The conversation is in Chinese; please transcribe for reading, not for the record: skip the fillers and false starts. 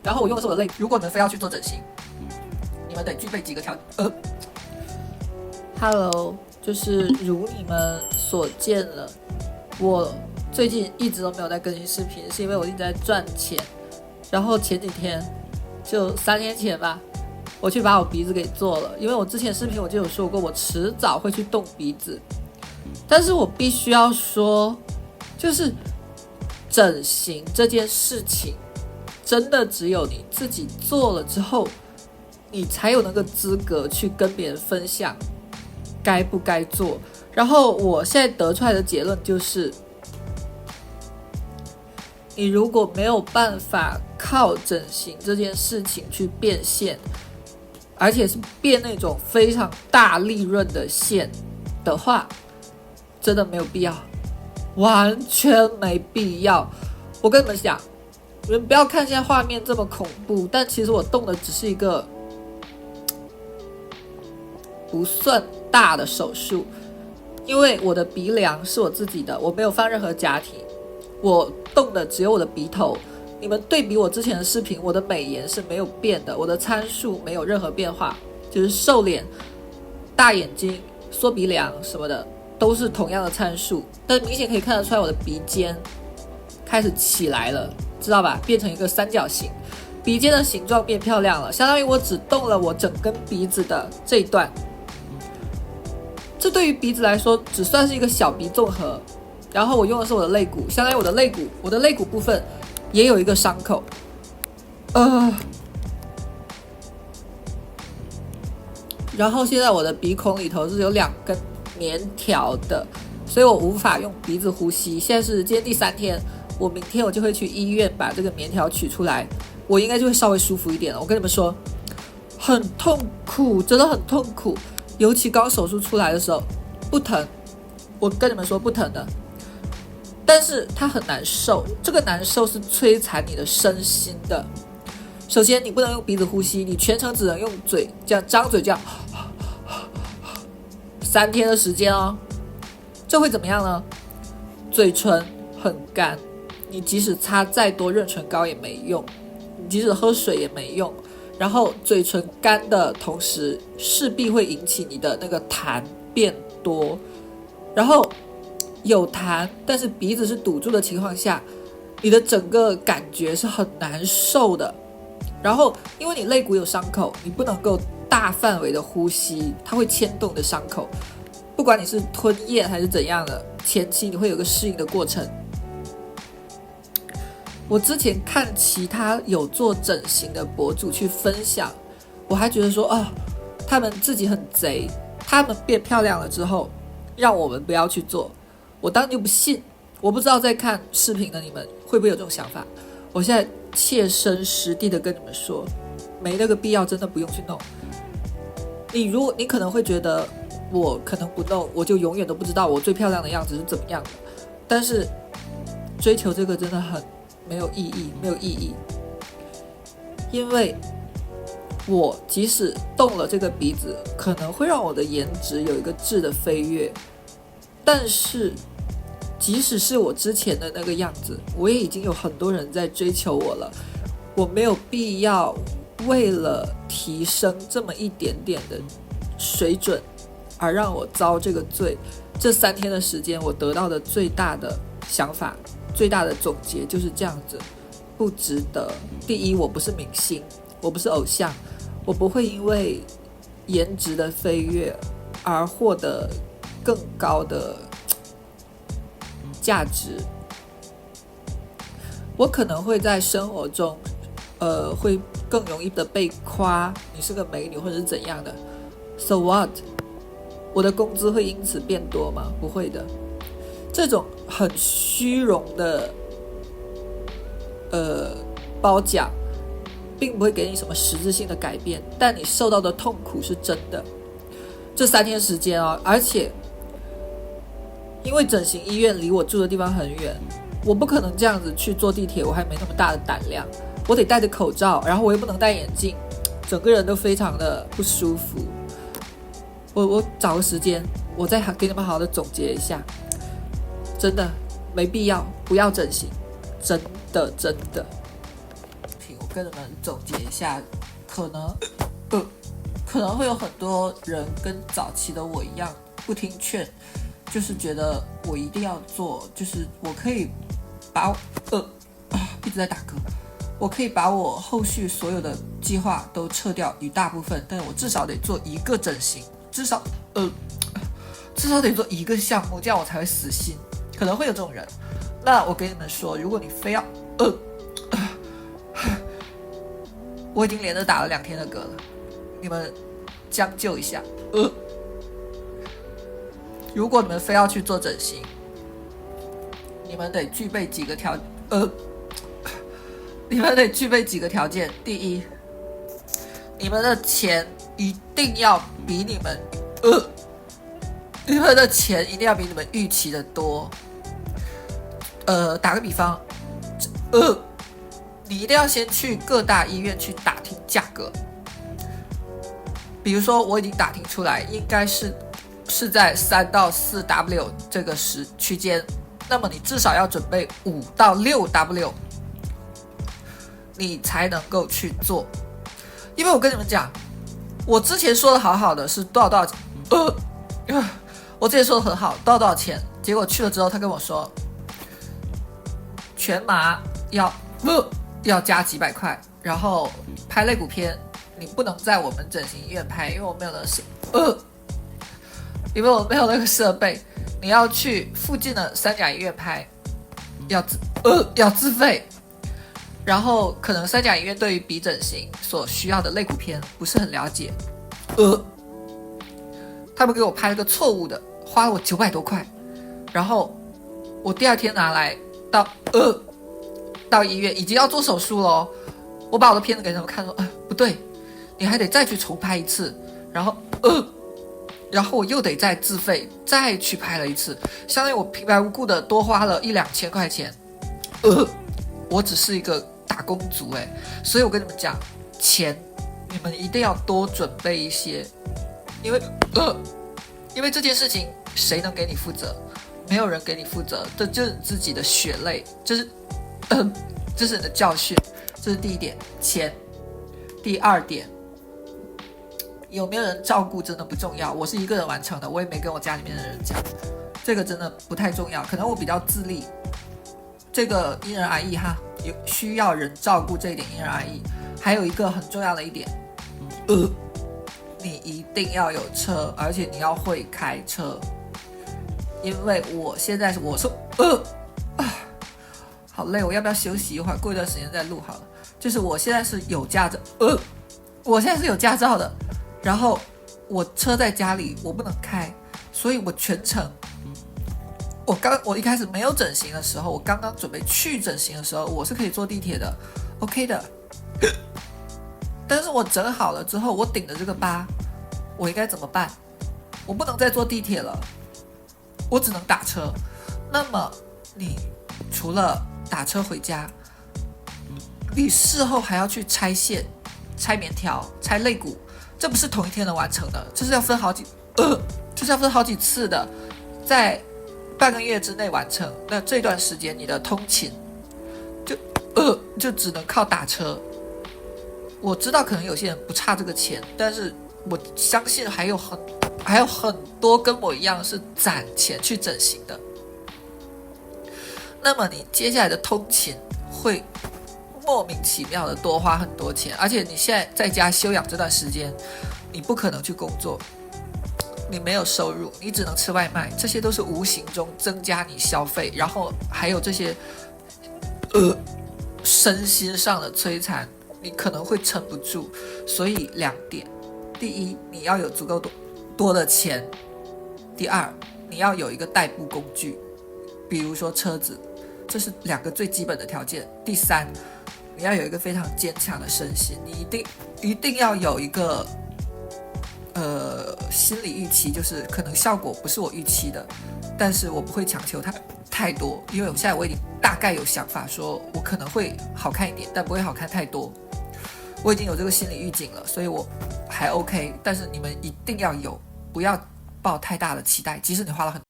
然后我用的是我的泪。如果你们非要去做整形，你们得具备几个条件。Hello， 就是如你们所见了，我最近一直都没有在更新视频，是因为我一直在赚钱。然后前几天，就3天前吧，我去把我鼻子给做了，因为我之前视频我就有说过，我迟早会去动鼻子。但是我必须要说，就是整形这件事情，真的只有你自己做了之后，你才有那个资格去跟别人分享该不该做。然后我现在得出来的结论就是，你如果没有办法靠整形这件事情去变现，而且是变那种非常大利润的线的话，真的没有必要，完全没必要。我跟你们讲，你们不要看现在画面这么恐怖，但其实我动的只是一个不算大的手术，因为我的鼻梁是我自己的，我没有放任何假体，我动的只有我的鼻头。你们对比我之前的视频，我的美颜是没有变的，我的参数没有任何变化，就是瘦脸、大眼睛、缩鼻梁什么的都是同样的参数，但明显可以看得出来我的鼻尖开始起来了，知道吧？变成一个三角形，鼻尖的形状变漂亮了，相当于我只动了我整根鼻子的这一段。这对于鼻子来说只算是一个小鼻综合，然后我用的是我的肋骨，相当于我的肋骨部分也有一个伤口，然后现在我的鼻孔里头是有2根棉条的，所以我无法用鼻子呼吸。现在是今天第3天，我明天我就会去医院把这个棉条取出来，我应该就会稍微舒服一点了。我跟你们说，很痛苦，真的很痛苦，尤其刚手术出来的时候不疼，我跟你们说不疼的，但是它很难受，这个难受是摧残你的身心的。首先你不能用鼻子呼吸，你全程只能用嘴，这样张嘴这样3天的时间哦。这会怎么样呢？嘴唇很干，你即使擦再多润唇膏也没用，你即使喝水也没用，然后嘴唇干的同时势必会引起你的那个痰变多，然后有痰但是鼻子是堵住的情况下，你的整个感觉是很难受的。然后因为你肋骨有伤口，你不能够大范围的呼吸，它会牵动的伤口，不管你是吞咽还是怎样的，前期你会有个适应的过程。我之前看其他有做整形的博主去分享，我还觉得说他们自己很贼，他们变漂亮了之后让我们不要去做，我当然就不信。我不知道在看视频的你们会不会有这种想法，我现在切身实地的跟你们说，没那个必要，真的不用去弄。你可能会觉得我可能不弄我就永远都不知道我最漂亮的样子是怎么样的，但是追求这个真的很没有意义，因为我即使动了这个鼻子，可能会让我的颜值有一个质的飞跃，但是即使是我之前的那个样子，我也已经有很多人在追求我了，我没有必要为了提升这么一点点的水准而让我遭这个罪。这3天的时间我得到的最大的想法，最大的总结就是这样子，不值得。第一，我不是明星，我不是偶像，我不会因为颜值的飞跃而获得更高的价值。我可能会在生活中会更容易的被夸你是个美女或者是怎样的， So what？ 我的工资会因此变多吗？不会的。这种很虚荣的褒奖并不会给你什么实质性的改变，但你受到的痛苦是真的。这3天时间而且因为整形医院离我住的地方很远，我不可能这样子去坐地铁，我还没那么大的胆量，我得戴着口罩，然后我又不能戴眼镜，整个人都非常的不舒服。我找个时间我再给你们好好的总结一下，真的没必要，不要整形，真的。跟你们总结一下，可能会有很多人跟早期的我一样不听劝，就是觉得我一定要做，就是我可以把一直在打嗝，我可以把我后续所有的计划都撤掉一大部分，但是我至少得做一个整形，至少得做一个项目，这样我才会死心。可能会有这种人，那我跟你们说，如果你非要我已经连着打了2天的嗝了，你们将就一下。如果你们非要去做整形，你们得具备几个条件。第一，你们的钱一定要比你们预期的多。打个比方，你一定要先去各大医院去打听价格。比如说，我已经打听出来，应该是在3到4W 这个区间，那么你至少要准备5到6W， 你才能够去做。因为我跟你们讲，我之前说的好好的是多少钱，我之前说的很好，多少钱，结果去了之后，他跟我说，全麻要加几百块，然后拍肋骨片你不能在我们整形医院拍，因为我没有那个设备，你要去附近的三甲医院拍，要自费。然后可能三甲医院对于鼻整形所需要的肋骨片不是很了解，他们给我拍了个错误的，花了我900多块，然后我第2天拿来到医院已经要做手术了，我把我的片子给他们看说，不对，你还得再去重拍一次，然后我又得再自费再去拍了一次，相当于我平白无故的多花了1-2千块钱。我只是一个打工族所以我跟你们讲，钱你们一定要多准备一些，因为这件事情谁能给你负责？没有人给你负责，这就是你自己的血泪，这是你的教训。这是第一点，钱。第2点，有没有人照顾真的不重要，我是一个人完成的，我也没跟我家里面的人讲，这个真的不太重要，可能我比较自立，这个因人而异哈，有需要人照顾这一点因人而异。还有一个很重要的一点，你一定要有车，而且你要会开车。因为我现在好累，我要不要休息一会儿？过一段时间再录好了。就是我现在是有驾照，的，然后我车在家里，我不能开，所以我全程，我一开始没有整形的时候，我刚刚准备去整形的时候，我是可以坐地铁的 ，OK 的。但是我整好了之后，我顶着这个疤，我应该怎么办？我不能再坐地铁了，我只能打车。那么你除了打车回家，你事后还要去拆线、拆棉条、拆肋骨，这不是同一天能完成的，这是要分好几次的，在半个月之内完成。那这段时间你的通勤就只能靠打车。我知道可能有些人不差这个钱，但是我相信还有很多跟我一样是攒钱去整形的。那么你接下来的通勤会莫名其妙的多花很多钱，而且你现在在家休养这段时间，你不可能去工作，你没有收入，你只能吃外卖，这些都是无形中增加你消费，然后还有这些身心上的摧残，你可能会撑不住。所以2点，第一，你要有足够多的钱；第2，你要有一个代步工具，比如说车子，这是2个最基本的条件。第3，你要有一个非常坚强的身心，你一定要有一个心理预期，就是可能效果不是我预期的，但是我不会强求它太多，因为现在我已经大概有想法，说我可能会好看一点，但不会好看太多，我已经有这个心理预警了，所以我还 OK。但是你们一定要有，不要抱太大的期待，即使你花了很